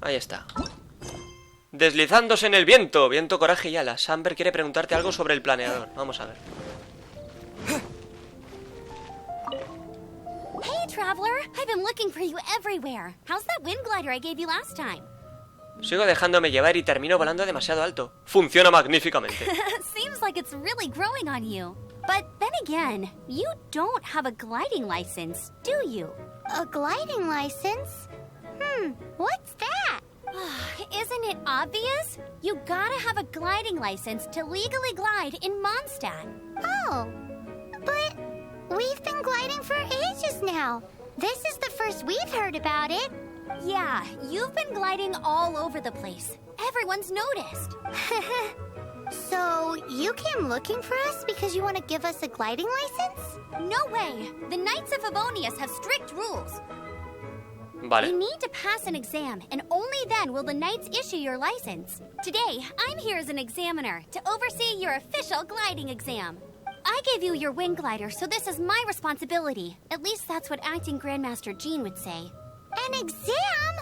Ahí está. Deslizándose en el viento. Viento, coraje y alas. Amber quiere preguntarte algo sobre el planeador. Vamos a ver. Hey, traveler. I've been looking for you everywhere. How's that wind glider I gave you last time? Sigo dejándome llevar y termino volando demasiado alto. Funciona magníficamente. Seems like it's really growing on you. But then again, you don't have a gliding license, do you? A gliding license? What's that? Isn't it obvious? You gotta have a gliding license to legally glide in Mondstadt. Oh, but we've been gliding for ages now. This is the first we've heard about it. Yeah, you've been gliding all over the place. Everyone's noticed. So, you came looking for us because you want to give us a gliding license? No way. The Knights of Favonius have strict rules. Vale. You need to pass an exam, and only then will the Knights issue your license. Today, I'm here as an examiner to oversee your official gliding exam. I gave you your wing glider, so this is my responsibility. At least that's what Acting Grandmaster Jean would say. An exam?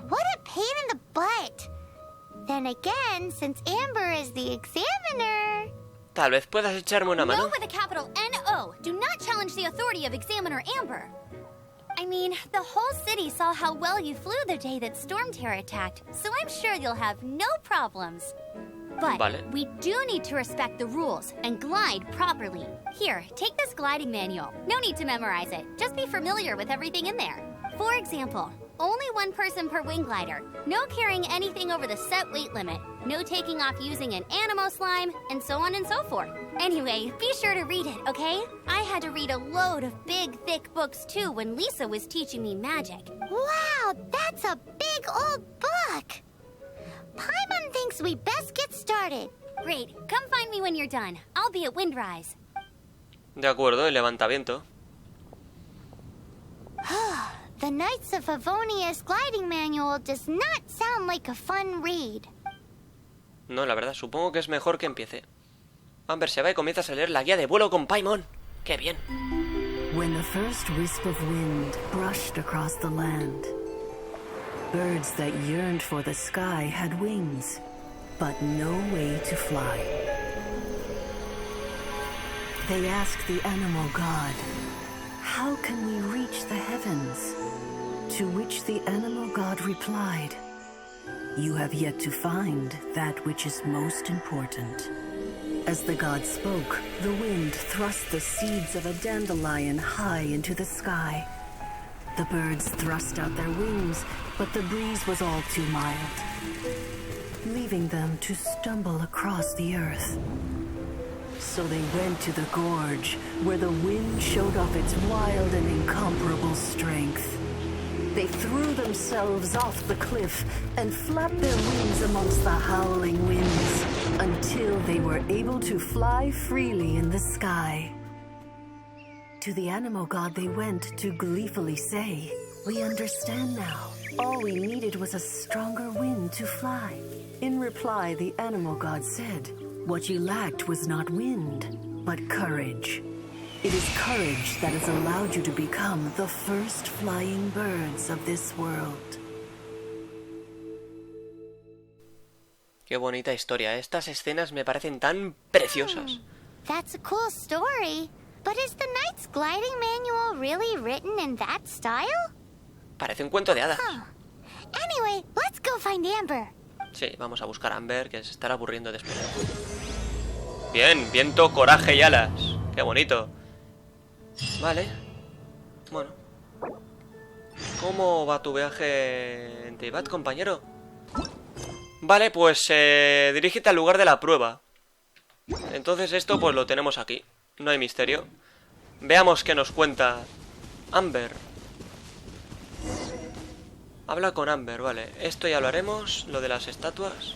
What a pain in the butt. Then again, since Amber is the examiner... Tal vez puedas echarme una mano. No with a capital N-O. Do not challenge the authority of Examiner Amber. I mean, the whole city saw how well you flew the day that Storm Terror attacked, so I'm sure you'll have no problems. But we do need to respect the rules and glide properly. Here, take this gliding manual. No need to memorize it. Just be familiar with everything in there. For example, only one person per wing glider. No carrying anything over the set weight limit. No taking off using an animo slime, and so on and so forth. Anyway, be sure to read it, okay? I had to read a load of big, thick books too when Lisa was teaching me magic. Wow, that's a big old book! Paimon thinks we best get started. Great, come find me when you're done. I'll be at Windrise. De acuerdo, el levantaviento. The Knights of Favonius gliding manual does not sound like a fun read. No, la verdad, supongo que es mejor que empiece. Amber se va y comienza a leer la guía de vuelo con Paimon. ¡Qué bien! When the first wisp of wind brushed across the land, birds that yearned for the sky had wings, but no way to fly. They asked the animal god, "How can we reach the heavens?" To which the animal god replied, "You have yet to find that which is most important." As the god spoke, the wind thrust the seeds of a dandelion high into the sky. The birds thrust out their wings, but the breeze was all too mild, leaving them to stumble across the earth. So they went to the gorge, where the wind showed off its wild and incomparable strength. They threw themselves off the cliff and flapped their wings amongst the howling winds until they were able to fly freely in the sky. To the animal god they went to gleefully say, "We understand now. All we needed was a stronger wind to fly." In reply, the animal god said, "What you lacked was not wind, but courage. It is courage that has allowed you to become the first flying birds of this world." Qué bonita historia. Estas escenas me parecen tan preciosas. That's a cool story. But is the Knight's gliding manual really written in that style? Parece un cuento de hadas. Anyway, let's go find Amber. Sí, vamos a buscar a Amber, que se estará aburriendo de esperar. Bien, viento, coraje y alas. Qué bonito. Vale. Bueno. ¿Cómo va tu viaje en Teyvat, compañero? Vale, pues dirígete al lugar de la prueba. Entonces esto pues lo tenemos aquí. No hay misterio. Veamos qué nos cuenta Amber. Habla con Amber, vale. Esto ya lo haremos, lo de las estatuas.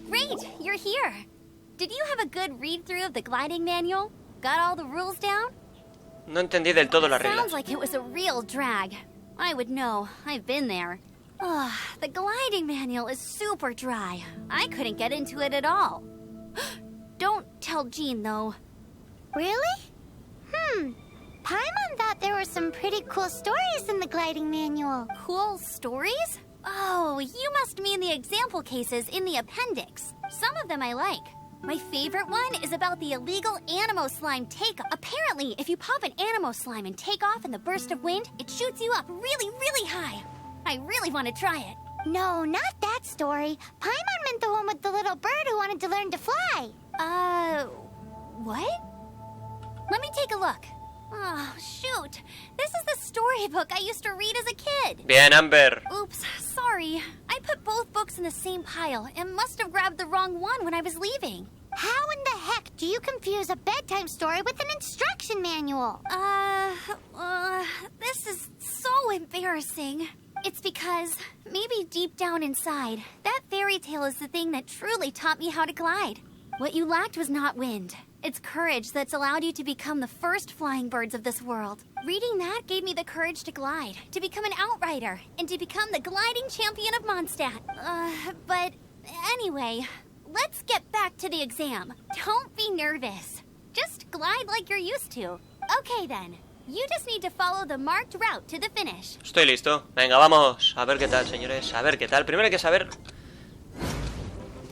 Great, you're here. Did you have a good read-through of the gliding manual? Got all the rules down? No entendí del todo las reglas. Sounds like it was a real drag. I would know. I've been there. The gliding manual is super dry. I couldn't get into it at all. Don't tell Jean, though. Really? Paimon thought there were some pretty cool stories in the gliding manual. Cool stories? Oh, you must mean the example cases in the appendix. Some of them I like. My favorite one is about the illegal Animo slime takeoff. Apparently, if you pop an Animo slime and take off in the burst of wind, it shoots you up really, really high. I really want to try it. No, not that story. Paimon meant the one with the little bird who wanted to learn to fly. What? Let me take a look. Oh, shoot. This is the storybook I used to read as a kid. Bien, Amber. Oops, sorry. I put both books in the same pile and must have grabbed the wrong one when I was leaving. How in the heck do you confuse a bedtime story with an instruction manual? This is so embarrassing. It's because, maybe deep down inside, that fairy tale is the thing that truly taught me how to glide. What you lacked was not wind. It's courage that's allowed you to become the first flying birds of this world. Reading that gave me the courage to glide, to become an outrider, and to become the gliding champion of Mondstadt. But anyway, let's get back to the exam. Don't be nervous. Just glide like you're used to. Okay then. You just need to follow the marked route to the finish. Estoy listo. Venga, vamos. A ver qué tal, señores. A ver qué tal. Primero hay que saber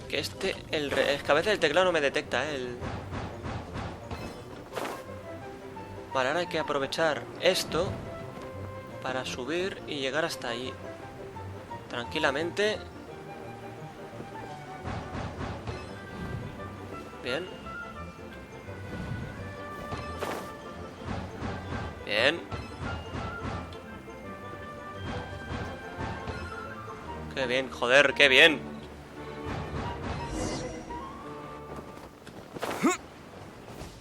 que es que a veces el teclado no me detecta, Vale, ahora hay que aprovechar esto para subir y llegar hasta ahí tranquilamente. Bien. Bien. Qué bien, joder, qué bien.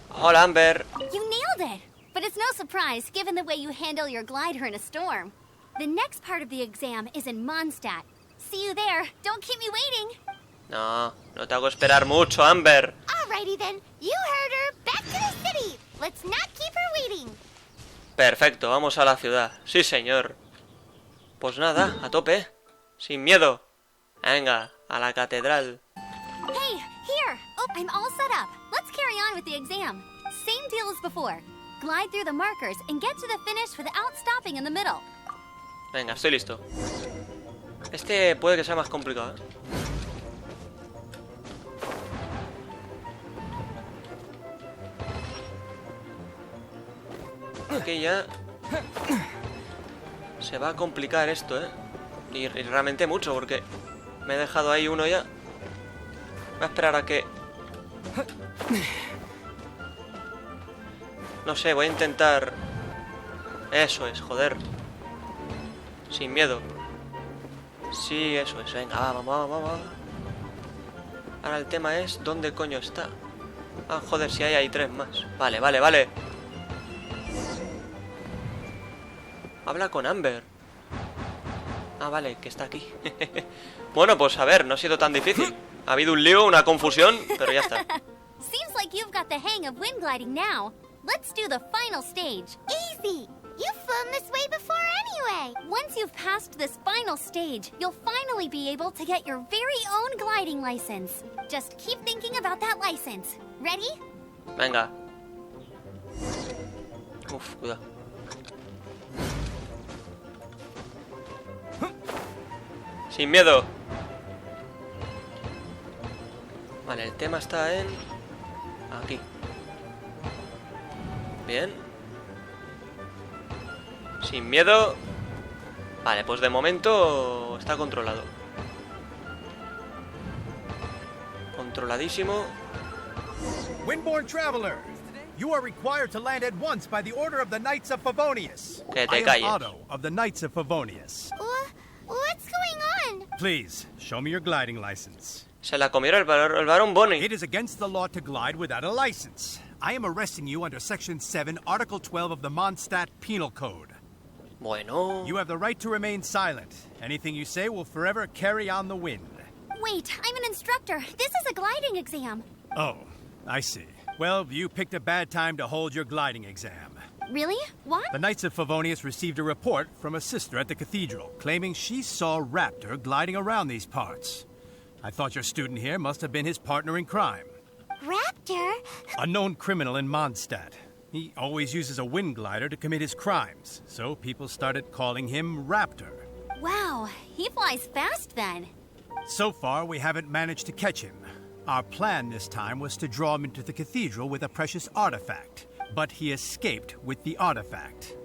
Hola, Amber. You nailed it! But it's no surprise, given the way you handle your glider in a storm. The next part of the exam is in Mondstadt. See you there. Don't keep me waiting. No, no te hago esperar mucho, Amber. Alrighty then. You heard her. Back to the city. Let's not keep her waiting. Perfecto, vamos a la ciudad. Sí, señor. Pues nada, a tope. Sin miedo. Venga, a la catedral. Hey, here! Oh, I'm all set up. Let's carry on with the exam. Same deal as before. Glide through the markers and get to the finish without stopping in the middle. Venga, estoy listo. Este puede que sea más complicado, Aquí ya se va a complicar esto, y realmente mucho, porque me he dejado ahí uno ya. Voy a esperar a que... No sé, voy a intentar... Eso es, joder. Sin miedo. Sí, eso es, venga, vamos. Ahora el tema es ¿dónde coño está? Ah, joder, si hay tres más. Vale. Habla con Amber. Ah, vale, que está aquí. Bueno, pues a ver, no ha sido tan difícil. Ha habido un lío, una confusión, pero ya está. Seems like you've got the hang of wind gliding now. Let's do the final stage. Easy. You've flown this way before anyway. Once you've passed this final stage, you'll finally be able to get your very own gliding license. Just keep thinking about that license. Ready? Venga. Uf, cuidado. Sin miedo. Vale, el tema está en... Aquí. Bien. Sin miedo. Vale, pues de momento está controlado. Controladísimo. Windborne traveler, you are required to land at once by the order of the Knights of Favonius. Que te I am calles. Otto of the Knights of Favonius. What's going on? Please, show me your gliding license. Se la comieron el varón Bonnie. It is against the law to glide without a license. I am arresting you under Section 7, Article 12 of the Mondstadt Penal Code. Bueno. You have the right to remain silent. Anything you say will forever carry on the wind. Wait, I'm an instructor. This is a gliding exam. Oh, I see. Well, you picked a bad time to hold your gliding exam. Really? What? The Knights of Favonius received a report from a sister at the cathedral claiming she saw Raptor gliding around these parts. I thought your student here must have been his partner in crime. Raptor? A known criminal in Mondstadt. He always uses a wind glider to commit his crimes, so people started calling him Raptor. Wow, he flies fast then. So far, we haven't managed to catch him. Our plan this time was to draw him into the cathedral with a precious artifact, but he escaped with the artifact.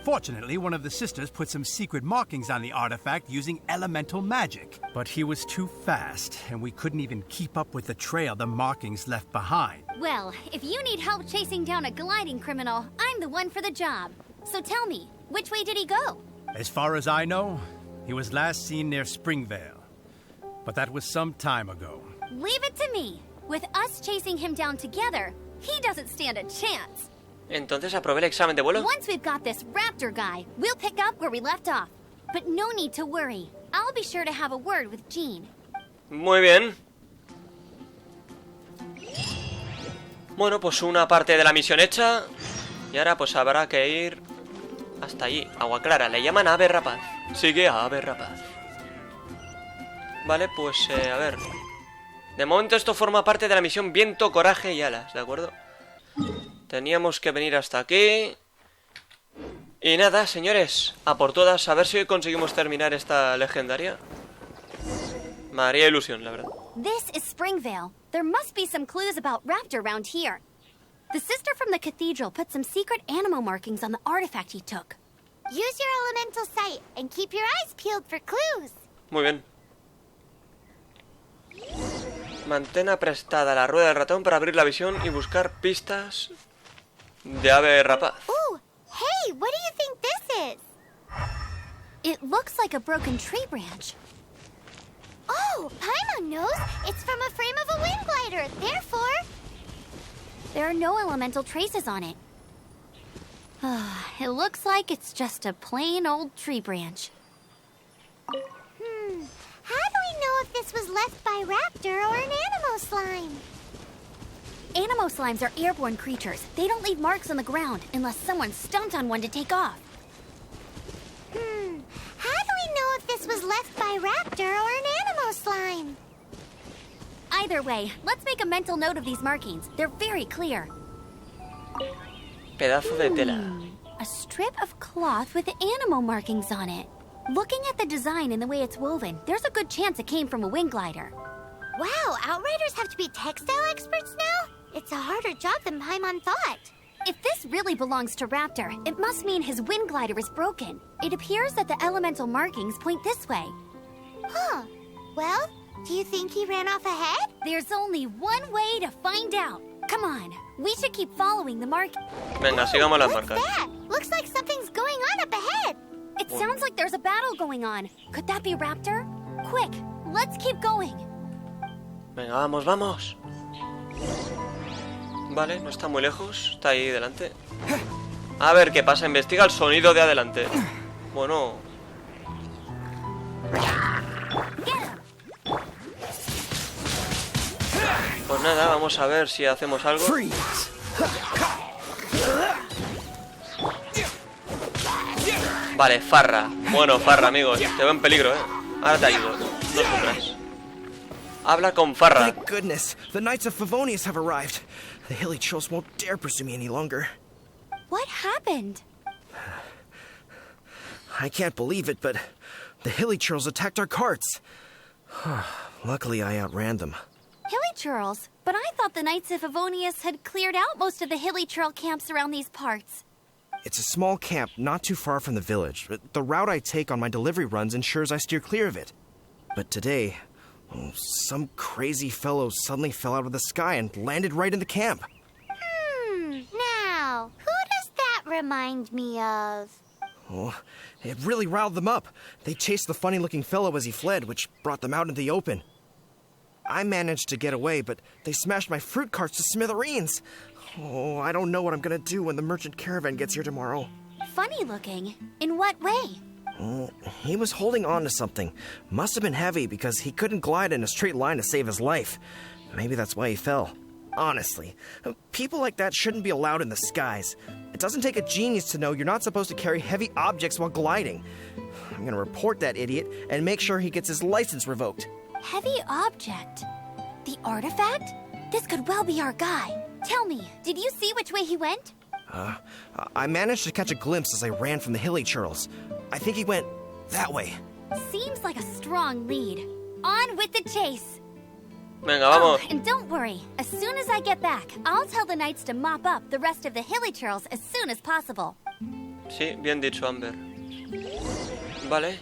Fortunately, one of the sisters put some secret markings on the artifact using elemental magic. But he was too fast, and we couldn't even keep up with the trail the markings left behind. Well, if you need help chasing down a gliding criminal, I'm the one for the job. So tell me, which way did he go? As far as I know, he was last seen near Springvale. But that was some time ago. Leave it to me. With us chasing him down together, he doesn't stand a chance. Entonces aprobé el examen de vuelo. Once we've got this raptor guy, we'll pick up where we left off. But no need to worry. I'll be sure to have a word with Jean. Muy bien. Bueno, pues una parte de la misión hecha. Y ahora pues habrá que ir hasta allí. Agua Clara, le llaman Ave Rapaz. Sigue a Ave Rapaz. Vale, pues a ver. De momento esto forma parte de la misión Viento, Coraje y Alas, ¿de acuerdo? Teníamos que venir hasta aquí. Y nada, señores, a por todas, a ver si hoy conseguimos terminar esta legendaria. Me haría ilusión, la verdad. This is Springvale. There must be some clues about Raptor around here. The sister from the cathedral put some secret animal markings on the artifact he took. Use your elemental sight and keep your eyes peeled for clues. Muy bien. Mantén aprestada la rueda del ratón para abrir la visión y buscar pistas de Ave Rapaz. Ooh, hey, what do you think this is? It looks like a broken tree branch. Oh, Paimon knows. It's from a frame of a wind glider. Therefore, There are no elemental traces on it. It looks like it's just a plain old tree branch. how do we know if this was left by Raptor or an Animo slime? Animo slimes are airborne creatures. They don't leave marks on the ground unless someone stomped on one to take off. How do we know if this was left by Raptor or an Animo slime? Either way, let's make a mental note of these markings. They're very clear. Pedazo de tela. A strip of cloth with animal markings on it. Looking at the design and the way it's woven, there's a good chance it came from a wind glider. Wow, Outriders have to be textile experts now? It's a harder job than Paimon thought. If this really belongs to Raptor, it must mean his wind glider is broken. It appears that the elemental markings point this way. Huh. Well, do you think he ran off ahead? There's only one way to find out. Come on, we should keep following the mark. Venga, sigamos las What's marcas. that? Looks like something's going on up ahead. It sounds like there's a battle going on. Could that be Raptor? Quick, let's keep going. Venga, vamos, vamos. Vale, no está muy lejos. Está ahí delante. A ver qué pasa. Investiga el sonido de adelante. Bueno. Pues nada, vamos a ver si hacemos algo. Vale, Farra. Bueno, Farra, amigos. Te veo en peligro, Ahora te ayudo. No sufras. Habla con Farra. Thank goodness. The Knights of Favonius have arrived. The hilly trolls won't dare pursue me any longer. What happened? I can't believe it, but the hilly trolls attacked our carts. Luckily, I outran them. Hilly churls? But I thought the Knights of Favonius had cleared out most of the hilly churl camps around these parts. It's a small camp not too far from the village. The route I take on my delivery runs ensures I steer clear of it. But today, some crazy fellow suddenly fell out of the sky and landed right in the camp. Now, who does that remind me of? Oh, it really riled them up. They chased the funny-looking fellow as he fled, which brought them out into the open. I managed to get away, but they smashed my fruit carts to smithereens. Oh, I don't know what I'm gonna do when the merchant caravan gets here tomorrow. Funny looking? In what way? He was holding on to something. Must have been heavy because he couldn't glide in a straight line to save his life. Maybe that's why he fell. Honestly, people like that shouldn't be allowed in the skies. It doesn't take a genius to know you're not supposed to carry heavy objects while gliding. I'm gonna report that idiot and make sure he gets his license revoked. Heavy object? The artifact? This could well be our guy. Tell me, did you see which way he went? I managed to catch a glimpse as I ran from the hilly churls. I think he went that way. Seems like a strong lead. On with the chase. Venga, vamos. Oh, and don't worry. As soon as I get back, I'll tell the knights to mop up the rest of the hilly churls as soon as possible. Sí, bien dicho, Amber. Vale.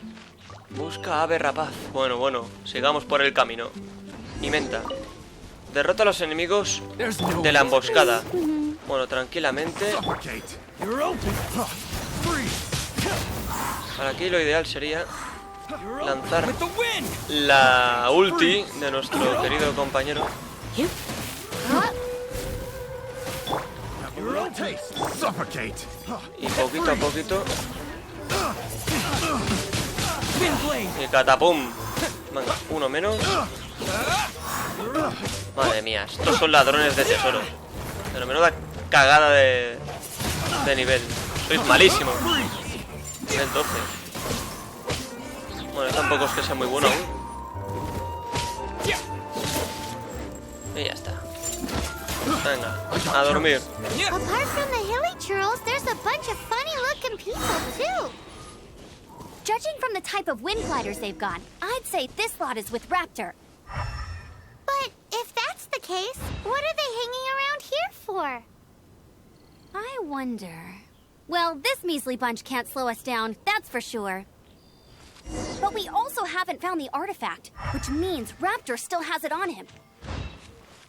Busca Ave Rapaz. Bueno, sigamos por el camino. Y menta. Derrota a los enemigos de la emboscada. Bueno, tranquilamente. Para aquí lo ideal sería lanzar la ulti de nuestro querido compañero. Y poquito a poquito. Y catapum. Venga, uno menos. Madre mía, estos son ladrones de tesoro. Pero menuda cagada de nivel. Sois malísimos. Nivel 12. Bueno, tampoco es que sea muy bueno aún. Y ya está. Venga, a dormir. Apart from the hilly churls, there's a bunch of funny-looking people, too. Judging from the type of wind gliders they've got, I'd say this lot is with Raptor. But if that's the case, what are they hanging around here for? I wonder... Well, this measly bunch can't slow us down, that's for sure. But we also haven't found the artifact, which means Raptor still has it on him.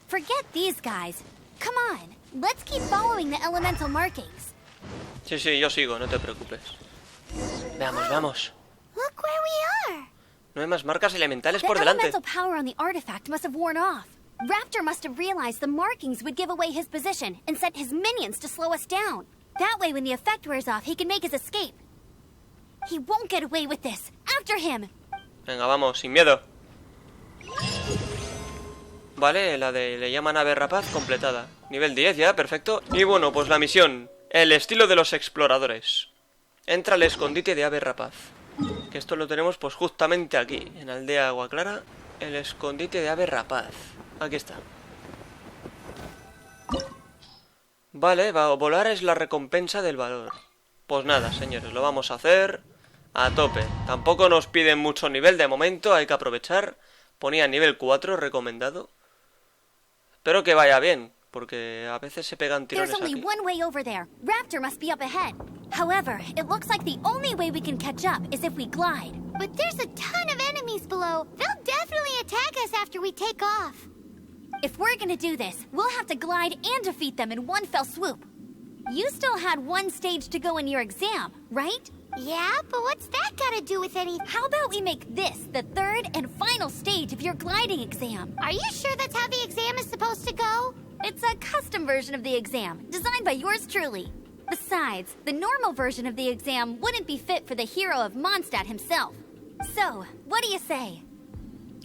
Forget these guys. Come on, let's keep following the elemental markings. Sí, yo sigo, no te preocupes. Veamos. Look where we are. No hay más marcas elementales The por delante. elemental power on the artifact must have worn off. Raptor must have realized the markings would give away his position and sent his minions to slow us down. That way, when the effect wears off, he can make his escape. He won't get away with this. After him. Venga, vamos, sin miedo. Vale, la de le llaman Ave Rapaz completada. Nivel 10 ya, perfecto. Y bueno, pues la misión. El estilo de los exploradores. Entra al escondite de Ave Rapaz. Que esto lo tenemos pues justamente aquí, en Aldea Agua Clara. El escondite de Ave Rapaz. Aquí está. Vale, volar es la recompensa del valor. Pues nada, señores, lo vamos a hacer a tope. Tampoco nos piden mucho nivel de momento, hay que aprovechar. Ponía nivel 4 recomendado. Espero que vaya bien, porque a veces se pegan tirones There's only aquí. one way over there. Raptor must be up ahead. However, it looks like the only way we can catch up is if we glide. But there's a ton of enemies below. They'll definitely attack us after we take off. If we're gonna do this, we'll have to glide and defeat them in one fell swoop. You still had one stage to go in your exam, right? Yeah, but what's that got to do with anything? How about we make this the third and final stage of your gliding exam? Are you sure that's how the exam is supposed to go? It's a custom version of the exam, designed by yours truly. Besides, the normal version of the exam wouldn't be fit for the hero of Mondstadt himself. So, what do you say?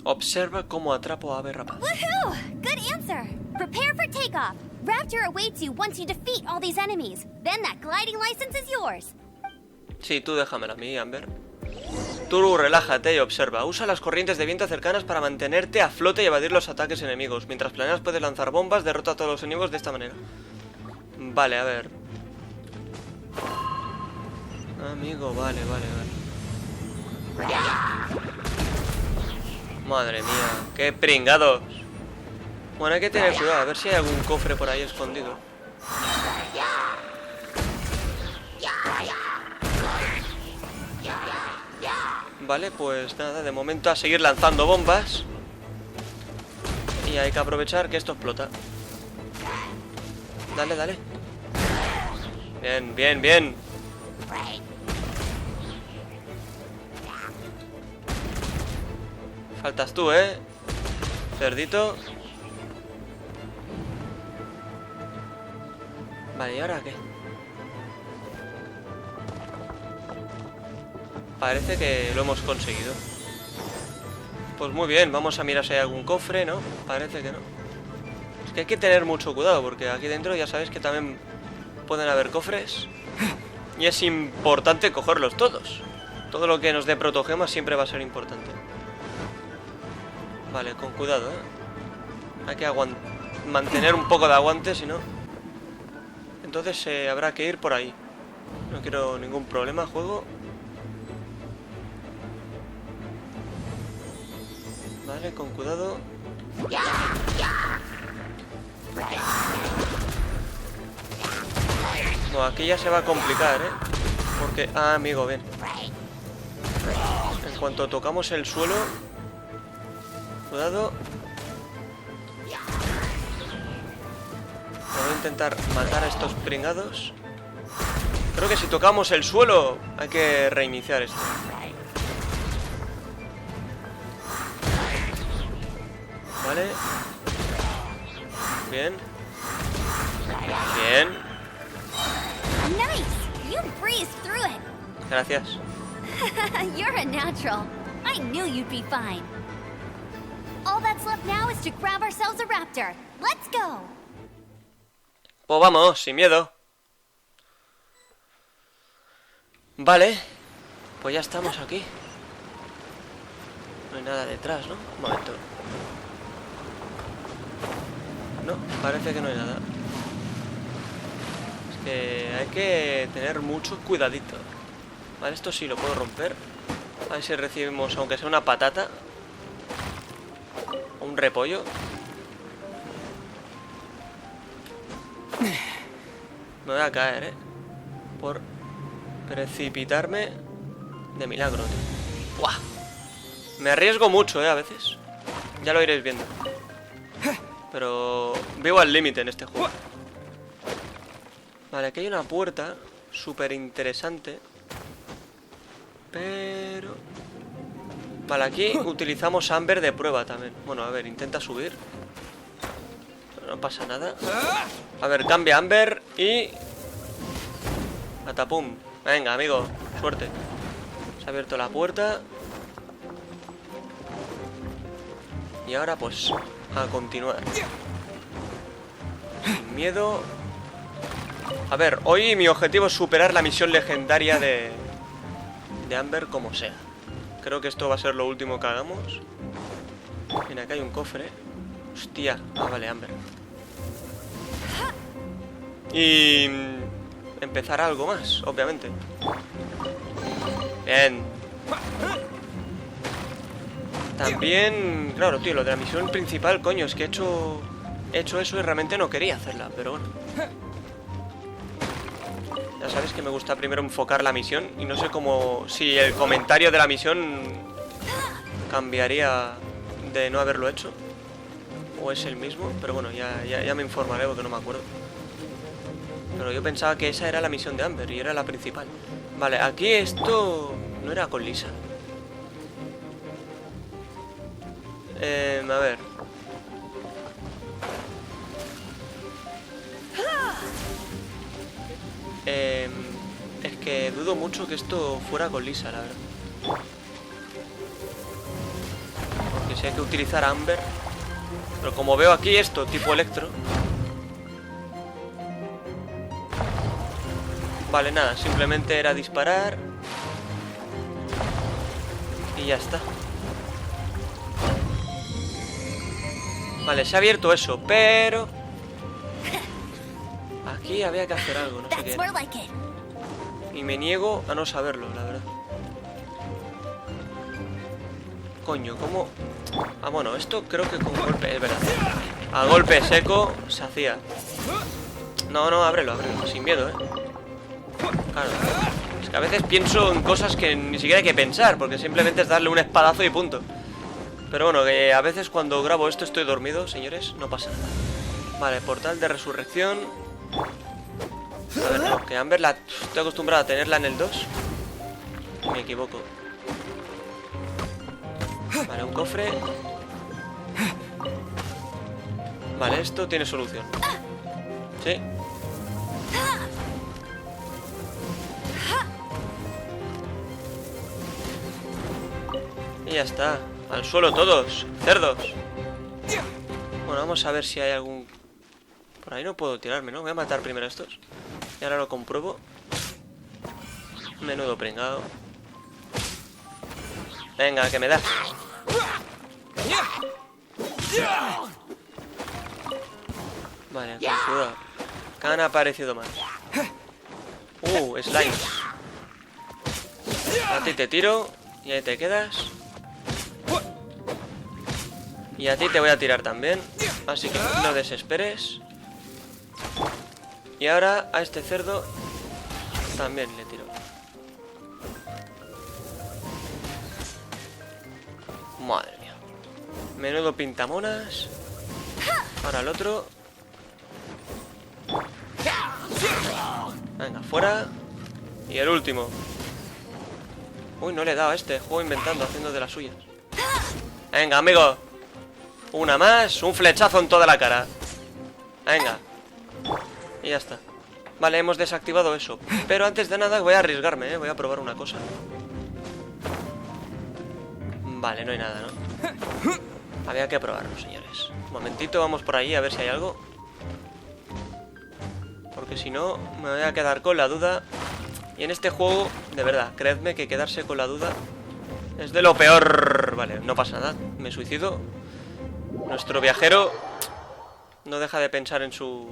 Observa cómo atrapo a Ave Rapaz. Woohoo! Good answer! Prepare for takeoff. Raptor awaits you once you defeat all these enemies. Then that gliding license is yours. Sí, tú déjamela a mí, Amber. Tú relájate y observa. Usa las corrientes de viento cercanas para mantenerte a flote y evadir los ataques enemigos. Mientras planeas puedes lanzar bombas, derrota a todos los enemigos de esta manera. Vale, a ver. Amigo, vale. Madre mía, qué pringados. Bueno, hay que tener cuidado, a ver si hay algún cofre por ahí escondido. Vale, pues nada, de momento a seguir lanzando bombas. Y hay que aprovechar que esto explota. Dale. Bien. Faltas tú, cerdito. Vale, ¿y ahora qué? Parece que lo hemos conseguido. Pues muy bien, vamos a mirar si hay algún cofre, ¿no? Parece que no. Es que hay que tener mucho cuidado, porque aquí dentro ya sabéis que también pueden haber cofres. Y es importante cogerlos todos. Todo lo que nos dé protogemas siempre va a ser importante. Vale, con cuidado, Hay que mantener un poco de aguante, si no... Entonces habrá que ir por ahí. No quiero ningún problema, juego. Vale, con cuidado. No, aquí ya se va a complicar, ¿eh? Porque... Ah, amigo, bien. En cuanto tocamos el suelo... Cuidado. Voy a intentar matar a estos pringados. Creo que si tocamos el suelo hay que reiniciar esto. Vale. Bien. Bien. Nice! You breezed through it. Gracias. You're a natural. I knew you'd be fine. All that's left now is to grab ourselves a raptor. Let's go. Pues vamos, sin miedo. Vale. Pues ya estamos aquí. No hay nada detrás, ¿no? Un momento. No, parece que no hay nada. Es que hay que tener mucho cuidadito. Vale, esto sí lo puedo romper. A ver si recibimos, aunque sea una patata. O un repollo. Me voy a caer, ¿eh? Por precipitarme de milagro, tío. ¡Buah! Me arriesgo mucho, ¿eh? A veces. Ya lo iréis viendo. Pero vivo al límite en este juego. Vale, aquí hay una puerta súper interesante. Pero... Vale, aquí utilizamos Amber de prueba también. Bueno, a ver, intenta subir. Pero no pasa nada. A ver, cambia Amber y... Atapum. Venga, amigo, suerte. Se ha abierto la puerta. Y ahora pues a continuar. Sin miedo. A ver, hoy mi objetivo es superar la misión legendaria de Amber como sea. Creo que esto va a ser lo último que hagamos. Mira, acá hay un cofre. Hostia, vale, Amber. Y... empezar algo más, obviamente. Bien. También, claro, tío, lo de la misión principal, coño, es que he hecho eso y realmente no quería hacerla, pero bueno. Ya sabéis que me gusta primero enfocar la misión y no sé cómo... si el comentario de la misión cambiaría de no haberlo hecho. O es el mismo, pero bueno, ya me informaré porque no me acuerdo. Pero yo pensaba que esa era la misión de Amber y era la principal. Vale, aquí esto no era con Lisa. A ver. Es que dudo mucho que esto fuera con Lisa, la verdad. Porque si hay que utilizar a Amber. Pero como veo aquí esto, tipo electro. Vale, nada, simplemente era disparar. Y ya está. Vale, se ha abierto eso, pero... aquí había que hacer algo, no sé qué era. Y me niego a no saberlo, la verdad. Coño, ¿cómo...? Ah, bueno, esto creo que con golpe, es verdad. A golpe seco se hacía. No, ábrelo, sin miedo, Claro. Es que a veces pienso en cosas que ni siquiera hay que pensar, porque simplemente es darle un espadazo y punto. Pero bueno, que a veces cuando grabo esto estoy dormido, señores, no pasa nada. Vale, portal de resurrección. A ver, no, que Amber la... estoy acostumbrado a tenerla en el 2. Me equivoco. Vale, un cofre. Vale, esto tiene solución. Sí. Y ya está. Al suelo todos, cerdos. Bueno, vamos a ver si hay algún... por ahí no puedo tirarme, ¿no? Voy a matar primero a estos. Y ahora lo compruebo. Menudo pringado. Venga, que me das. Vale, con cuidado. Que han aparecido más. Slimes. A ti te tiro y ahí te quedas. Y a ti te voy a tirar también. Así que no desesperes. Y ahora a este cerdo también le tiro. Madre mía. Menudo pintamonas. Ahora el otro. Venga, fuera. Y el último. Uy, no le he dado a este. Juego inventando, haciendo de las suyas. Venga, amigo. Una más. Un flechazo en toda la cara. Venga. Y ya está. Vale, hemos desactivado eso. Pero antes de nada voy a arriesgarme, voy a probar una cosa. Vale, no hay nada, ¿no? Había que probarlo, señores. Un momentito, vamos por ahí a ver si hay algo. Porque si no, me voy a quedar con la duda. Y en este juego, de verdad, creedme que quedarse con la duda es de lo peor. Vale, no pasa nada, me suicido. Nuestro viajero no deja de pensar en su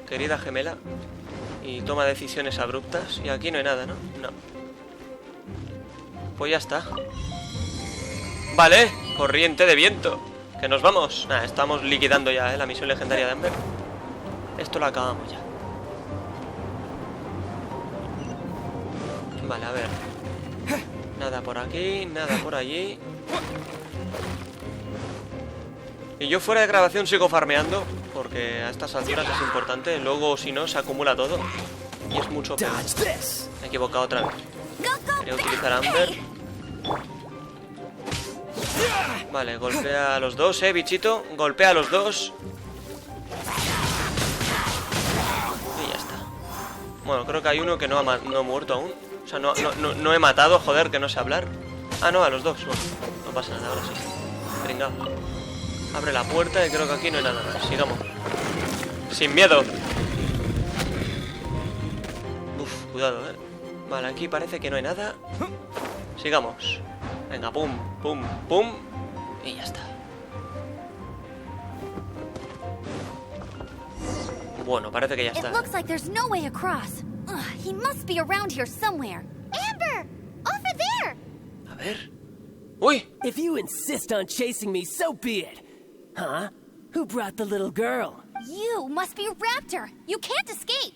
querida gemela y toma decisiones abruptas. Y aquí no hay nada, ¿no? No. Pues ya está. Vale, corriente de viento. Que nos vamos. Nah, estamos liquidando ya, la misión legendaria de Amber. Esto lo acabamos ya. Vale, a ver. Nada por aquí, nada por allí. Y yo fuera de grabación sigo farmeando, porque a estas alturas es importante. Luego, si no, se acumula todo y es mucho peor. Me he equivocado otra vez. Quería utilizar Amber. Vale, golpea a los dos, bichito. Golpea a los dos. Y ya está. Bueno, creo que hay uno que no ha muerto aún. O sea, no he matado, joder, que no sé hablar. Ah, no, a los dos. Bueno, no pasa nada, ahora sí. Pringao. Abre la puerta y creo que aquí no hay nada más. Sigamos. Sin miedo. Uf, cuidado, Vale, aquí parece que no hay nada. Sigamos. Venga, pum, pum, pum. Y ya está. Bueno, parece que ya está. It looks like there's no way across. Ugh, he must be around here somewhere. Amber! Over there! A ver. Uy. If you insist on chasing me, so be it. Huh? Who brought the little girl? You must be Raptor. You can't escape.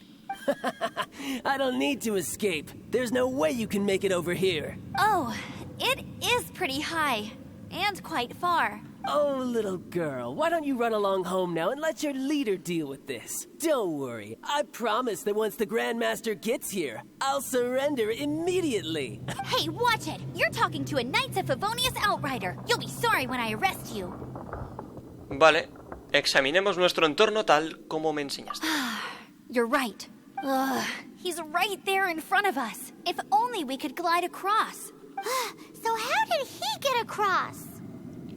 I don't need to escape. There's no way you can make it over here. Oh, it is pretty high. And quite far. Oh, little girl, why don't you run along home now and let your leader deal with this? Don't worry, I promise that once the Grandmaster gets here, I'll surrender immediately. Hey, watch it! You're talking to a Knights of Favonius outrider. You'll be sorry when I arrest you. Vale, examinemos nuestro entorno tal como me enseñaste. You're right. Ugh, he's right there in front of us. If only we could glide across. So how did he get across?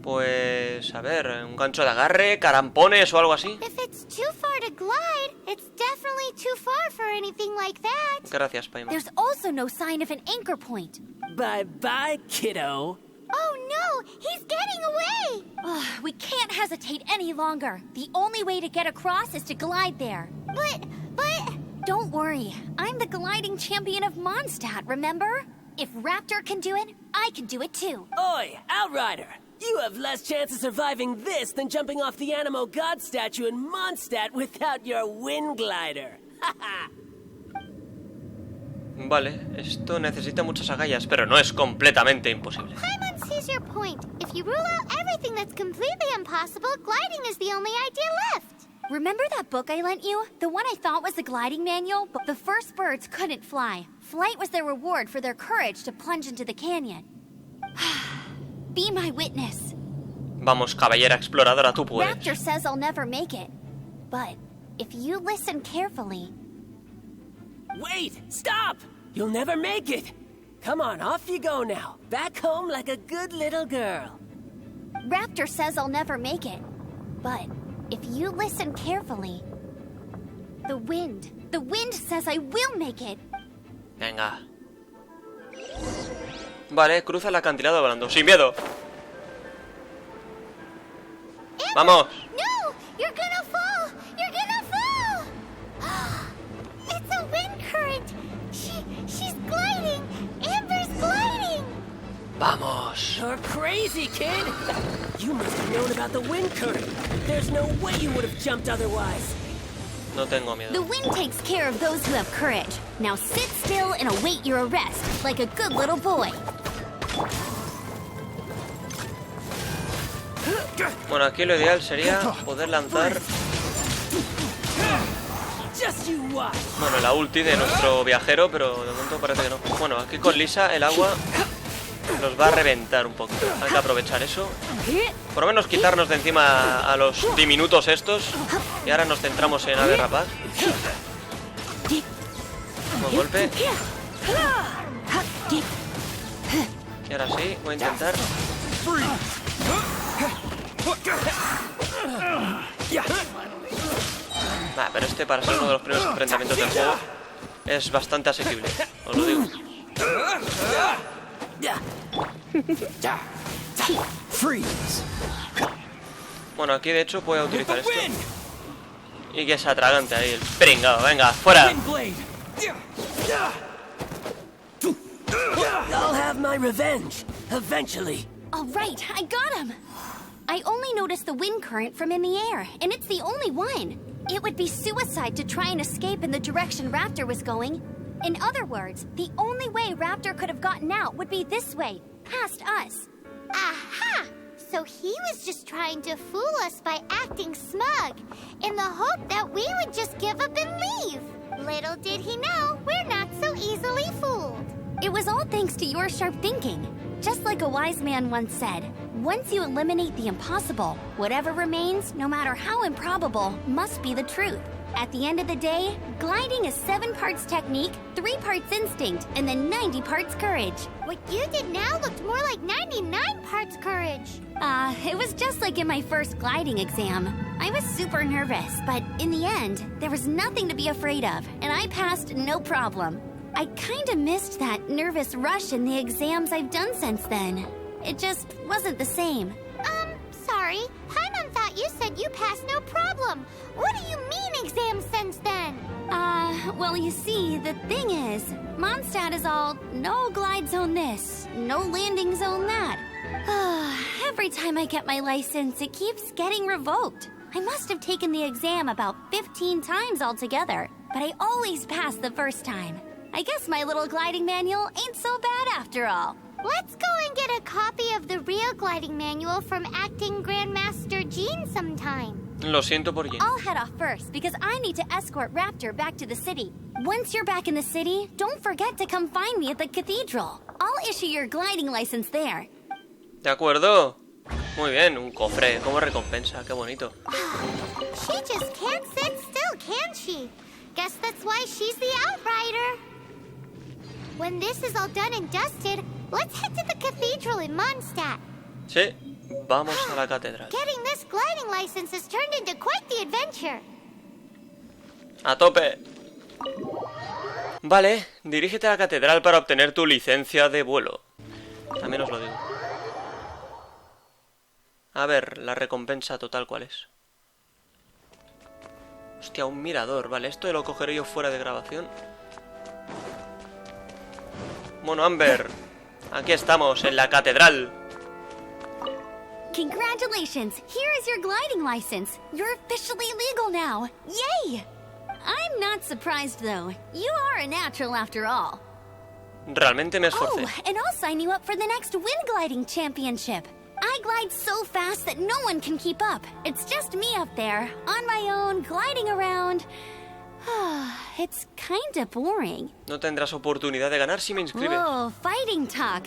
Pues, a ver, un gancho de agarre, carampones o algo así. If it's too far to glide, it's definitely too far for anything like that. Gracias, Paima. There's also no sign of an anchor point. Bye-bye, kiddo. Oh no, he's getting away! Ugh, we can't hesitate any longer. The only way to get across is to glide there. But... Don't worry, I'm the gliding champion of Mondstadt, remember? If Raptor can do it, I can do it too. Oi, Outrider! You have less chance of surviving this than jumping off the Animo God statue in Mondstadt without your wind glider. Vale, esto necesita muchas agallas, pero no es completamente imposible. Paimon sees your point. If you rule out everything that's completely impossible, gliding is the only idea left. Remember that book I lent you? The one I thought was the gliding manual, but the first birds couldn't fly. Flight was their reward for their courage to plunge into the canyon. Be my witness. Vamos, caballera exploradora, tú puedes. Raptor says I'll never make it. But if you listen carefully... Wait! Stop! You'll never make it! Come on, off you go now. Back home like a good little girl. Raptor says I'll never make it. But if you listen carefully... The wind says I will make it. Venga. Vale, cruza el acantilado volando. ¡Sin miedo! ¡Vamos! No! You're gonna fall! You're gonna fall! ¡Vamos! You're crazy, kid! You must have known about the wind current. There's no way you would have jumped otherwise. No tengo miedo. The wind takes care of those who have courage. Now sit still and await your arrest, like a good little boy. Bueno, aquí lo ideal sería poder lanzar... Just you watch. Bueno, la ulti de nuestro viajero, pero de momento parece que no. Bueno, aquí con Lisa el agua nos va a reventar un poco. Hay que aprovechar eso. Por lo menos quitarnos de encima a los diminutos estos. Y ahora nos centramos en Ave Rapaz. Buen golpe. Y ahora sí, voy a intentar. Nah, pero este para ser uno de los primeros enfrentamientos del juego es bastante asequible, os lo digo. Bueno, aquí de hecho puedo utilizar esto. Y que se atragante ahí el pringao. Venga, fuera. I'll have my revenge, eventually. All right, I got him. I only noticed the wind current from in the air, and it's the only one. It would be suicide to try and escape in the direction Raptor was going. In other words, the only way Raptor could have gotten out would be this way, past us. Aha! So he was just trying to fool us by acting smug, in the hope that we would just give up and leave. Little did he know, we're not so easily fooled. It was all thanks to your sharp thinking. Just like a wise man once said, once you eliminate the impossible, whatever remains, no matter how improbable, must be the truth. At the end of the day, gliding is 7 parts technique, 3 parts instinct, and then 90 parts courage. What you did now looked more like 99 parts courage. It was just like in my first gliding exam. I was super nervous, but in the end, there was nothing to be afraid of, and I passed no problem. I kinda missed that nervous rush in the exams I've done since then. It just wasn't the same. Sorry. Paimon thought you said you passed no problem. What do you mean exams since then? Well, you see, the thing is, Mondstadt is all no glide zone this, no landing zone that. Every time I get my license, it keeps getting revoked. I must have taken the exam about 15 times altogether, but I always pass the first time. I guess my little gliding manual ain't so bad after all. Let's go and get a copy of the real gliding manual from acting Grandmaster Jean sometime. Lo siento por Jean. I'll head off first because I need to escort Raptor back to the city. Once you're back in the city, don't forget to come find me at the cathedral. I'll issue your gliding license there. De acuerdo. Muy bien, un cofre como recompensa, qué bonito. She just can't sit still, can she? Guess that's why she's the outrider. When this is all done and dusted, let's head to the cathedral in Mondstadt. Sí, vamos a la catedral. Getting this gliding license has turned into quite the adventure. A tope. Vale, dirígete a la catedral para obtener tu licencia de vuelo. También os lo digo. A ver, la recompensa total, ¿cuál es? Hostia, un mirador. Vale, esto lo cogeré yo fuera de grabación. Bueno, Amber, aquí estamos, en la catedral. Congratulations! Here is your gliding license. You're officially legal now. Yay! I'm not surprised, though. You are a natural after all. Realmente me esforcé. Oh, and I'll sign you up for the next wind gliding championship. I glide so fast that no one can keep up. It's just me up there, on my own, gliding around. It's kinda boring. No tendrás oportunidad de ganar si me inscribes. Oh, fighting talk.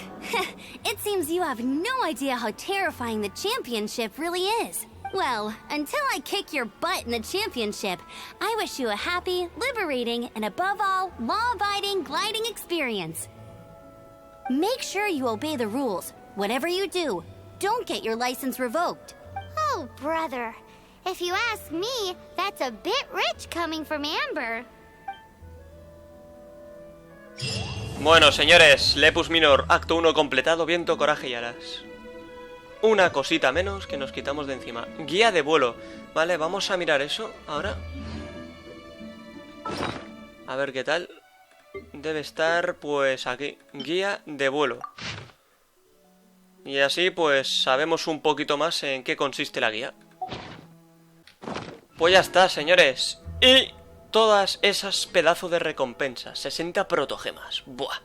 It seems you have no idea how terrifying the championship really is. Well, until I kick your butt in the championship, I wish you a happy, liberating, and above all, law-abiding gliding experience. Make sure you obey the rules. Whatever you do, don't get your license revoked. Oh, brother. If you ask me, that's a bit rich coming from Amber. Bueno, señores, Lepus Minor, acto 1 completado, viento, coraje y alas. Una cosita menos que nos quitamos de encima. Guía de vuelo. Vale, vamos a mirar eso ahora. A ver qué tal. Debe estar, pues, aquí. Guía de vuelo. Y así pues sabemos un poquito más en qué consiste la guía. Pues ya está, señores. Y todas esas pedazos de recompensas. 60 protogemas. Buah.